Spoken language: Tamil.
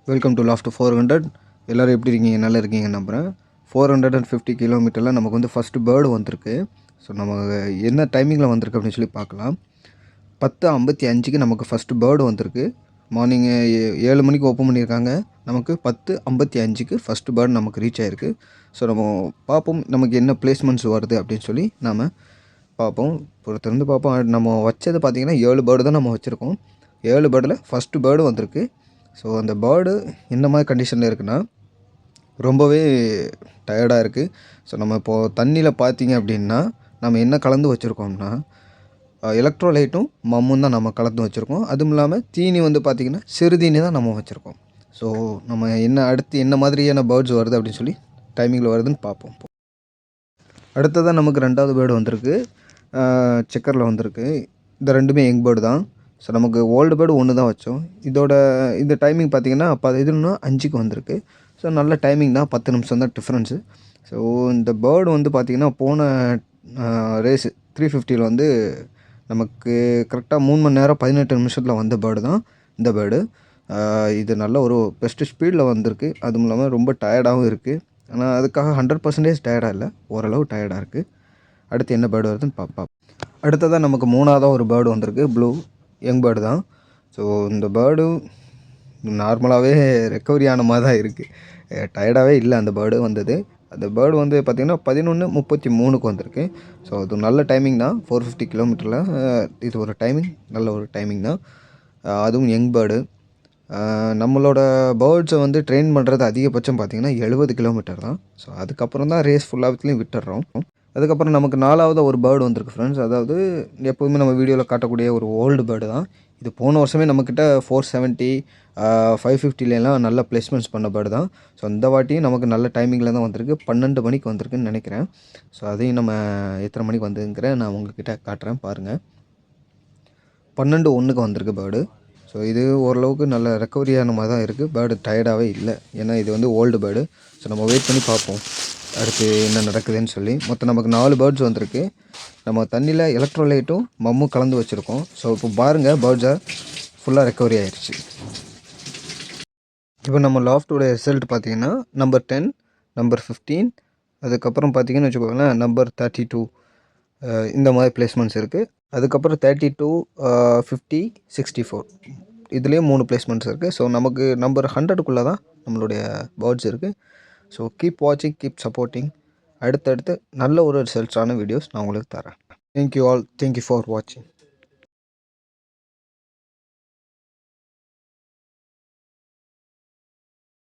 Welcome to loft 400. எல்லோரும் எப்படி இருக்கீங்க? நல்லா இருக்கீங்க நம்புகிறேன். 450 கிலோமீட்டரில் நமக்கு வந்து ஃபஸ்ட்டு பேர்டு வந்திருக்கு. ஸோ நம்ம என்ன டைமிங்கில் வந்திருக்கு அப்படின்னு சொல்லி பார்க்கலாம். 10:55க்கு நமக்கு ஃபஸ்ட்டு பேர்டு வந்திருக்கு. மார்னிங்கு 7 மணிக்கு ஓப்பன் பண்ணியிருக்காங்க. நமக்கு 10:55க்கு ஃபஸ்ட்டு பேர்டு நமக்கு ரீச் ஆகிருக்கு. ஸோ நம்ம பார்ப்போம் நமக்கு என்ன பிளேஸ்மெண்ட்ஸ் வருது அப்படின்னு சொல்லி நாம் பார்ப்போம். பொறுத்திருந்து பார்ப்போம். நம்ம வச்சது பார்த்திங்கன்னா 7 பேர்டு தான் நம்ம வச்சுருக்கோம். 7 பேர்டில் ஃபஸ்ட்டு பேர்டு வந்திருக்கு. ஸோ அந்த பேர்டு என்ன மாதிரி கண்டிஷனில் இருக்குன்னா ரொம்பவே டயர்டாக இருக்குது. ஸோ நம்ம இப்போது தண்ணியில் பார்த்தீங்க அப்படின்னா நம்ம என்ன கலந்து வச்சுருக்கோம்னா எலக்ட்ரோலைட்டும் மம்மும் தான் நம்ம கலந்து வச்சுருக்கோம். அதுவும் இல்லாமல் தீனி வந்து பார்த்திங்கன்னா சிறுதீனி தான் நம்ம வச்சுருக்கோம். ஸோ நம்ம அடுத்து என்ன மாதிரியான பேர்ட்ஸ் வருது அப்படின்னு சொல்லி டைமிங்கில் வருதுன்னு பார்ப்போம். அடுத்ததான் நமக்கு 2வது பேர்டு வந்திருக்கு. செக்கரில் வந்திருக்கு. இந்த ரெண்டுமே யங் பேர்டு தான். ஸோ நமக்கு ஓல்டு பேர்டு ஒன்று தான் வச்சோம். இந்த டைமிங் பார்த்திங்கன்னா 5க்கு வந்திருக்கு. ஸோ நல்ல டைமிங் தான். 10 நிமிஷம் தான் டிஃப்ரென்ஸு. ஸோ இந்த பேர்டு வந்து பார்த்திங்கன்னா போன ரேஸு 350 வந்து நமக்கு கரெக்டாக 3 மணி நேரம் 18 நிமிஷத்தில் வந்த பேர்டு தான் இந்த பேர்டு. இது நல்ல ஒரு பெஸ்ட்டு ஸ்பீடில் வந்திருக்கு. அதுவும் இல்லாமல் ரொம்ப டயர்டாகவும் இருக்குது. ஆனால் அதுக்காக 100% டயர்டாக இல்லை, ஓரளவு டயர்டாக இருக்குது. அடுத்து என்ன பேர்டு வருதுன்னு பார்ப்போம். அடுத்ததாக நமக்கு 3ஆவதாக ஒரு பேர்டு வந்திருக்கு. ப்ளூ யங் பேர்டு தான். ஸோ இந்த பேர்டு நார்மலாகவே ரெக்கவரி ஆன மாதிரி தான் இருக்குது. டயர்டாகவே இல்லை அந்த பேர்டு வந்தது. அந்த பேர்டு வந்து பார்த்திங்கன்னா 11:33க்கு வந்திருக்கு. ஸோ அது நல்ல டைமிங் தான். 450 கிலோமீட்டரில் இது ஒரு டைமிங், நல்ல ஒரு டைமிங் தான். அதுவும் யங் பேர்டு. நம்மளோட பேர்ட்ஸை வந்து ட்ரெயின் பண்ணுறது அதிகபட்சம் பார்த்திங்கன்னா 70 கிலோமீட்டர் தான். ஸோ அதுக்கப்புறம் தான் ரேஸ் ஃபுல்லாகத்துலேயும் விட்டுடுறோம். அதுக்கப்புறம் நமக்கு 4ஆவது ஒரு பேர்டு வந்திருக்கு ஃப்ரெண்ட்ஸ். அதாவது எப்போதுமே நம்ம வீடியோவில் காட்டக்கூடிய ஒரு ஓல்டு பேர்டு தான். இது போன வருஷமே நம்மக்கிட்ட 470 550லாம் நல்ல பிளேஸ்மெண்ட்ஸ் பண்ண பேர்டு தான். ஸோ இந்த வாட்டியும் நமக்கு நல்ல டைமிங்கில் தான் வந்திருக்கு. 12 மணிக்கு வந்திருக்குன்னு நினைக்கிறேன். ஸோ அதையும் நம்ம எத்தனை மணிக்கு வந்துங்கிறேன் நான் உங்கள்கிட்ட காட்டுறேன் பாருங்கள். 12:01க்கு வந்திருக்கு பேர்டு. ஸோ இது ஓரளவுக்கு நல்ல ரெக்கவரியான மாதிரி தான் இருக்குது. பேர்டு டயர்டாகவே இல்லை. ஏன்னா இது வந்து ஓல்டு பேர்டு. ஸோ நம்ம வெயிட் பண்ணி பார்ப்போம் அடுத்து என்ன நடக்குதுன்னு சொல்லி. மொத்தம் நமக்கு 4 பேர்ட்ஸ் வந்திருக்கு. நம்ம தண்ணியில் எலக்ட்ரோலைட்டும் மம்மும் கலந்து வச்சுருக்கோம். ஸோ இப்போ பாருங்கள் பேர்ட்ஸை ஃபுல்லாக ரெக்கவரி ஆகிடுச்சு. இப்போ நம்ம லாஃப்டோட ரிசல்ட் பார்த்திங்கன்னா நம்பர் 10, நம்பர் 15, அதுக்கப்புறம் பார்த்திங்கன்னு வச்சுக்கோங்களேன் நம்பர் 32 இந்த மாதிரி பிளேஸ்மெண்ட்ஸ் இருக்குது. அதுக்கப்புறம் 32, 50, 64 இதுலேயும் 3 பிளேஸ்மெண்ட்ஸ் இருக்குது. ஸோ நமக்கு நம்பர் 100க்குள்ளே தான் நம்மளுடைய பேர்ட்ஸ் இருக்குது. ஸோ கீப் வாட்சிங், கீப் சப்போர்ட்டிங். அடுத்தடுத்து நல்ல ஒரு ரிசல்ட்ஸான வீடியோஸ் நான் உங்களுக்கு தரேன். Thank you all. தேங்க்யூ ஃபார் வாட்சிங்.